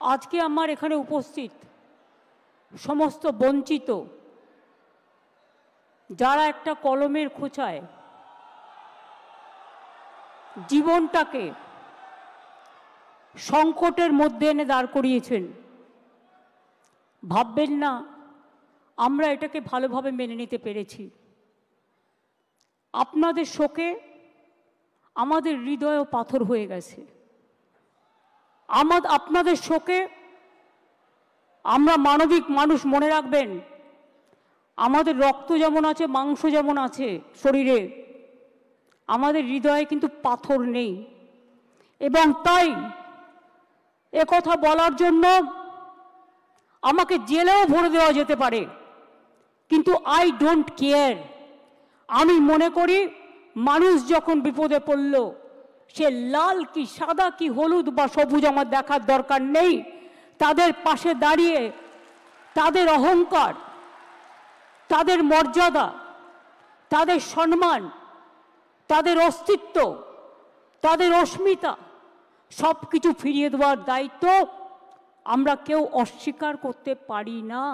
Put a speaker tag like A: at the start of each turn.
A: আজকে আমার এখানে উপস্থিত সমস্ত বঞ্চিত যারা একটা কলমের খোঁচায় জীবনটাকে সংকটের মধ্যে এনে দাঁড় করিয়েছেন, ভাববেন না আমরা এটাকে ভালোভাবে মেনে নিতে পেরেছি। আপনাদের শোকে আমাদের হৃদয়ও পাথর হয়ে গেছে। আপনাদের শোকে আমরা মানবিক মানুষ, মনে রাখবেন আমাদের রক্ত যেমন আছে, মাংস যেমন আছে শরীরে, আমাদের হৃদয়ে কিন্তু পাথর নেই। এবং তাই একথা বলার জন্য আমাকে জেলেও ভরে দেওয়া যেতে পারে, কিন্তু আই ডোন্ট কেয়ার। আমি মনে করি মানুষ যখন বিপদে পড়ল, সে লাল কি সাদা কি হলুদ বা সবুজ আমার দেখার দরকার নেই। তাদের পাশে দাঁড়িয়ে তাদের অহংকার, তাদের মর্যাদা, তাদের সম্মান, তাদের অস্তিত্ব, তাদের অস্মিতা সব কিছু ফিরিয়ে দেওয়ার দায়িত্ব আমরা কেউ অস্বীকার করতে পারি না।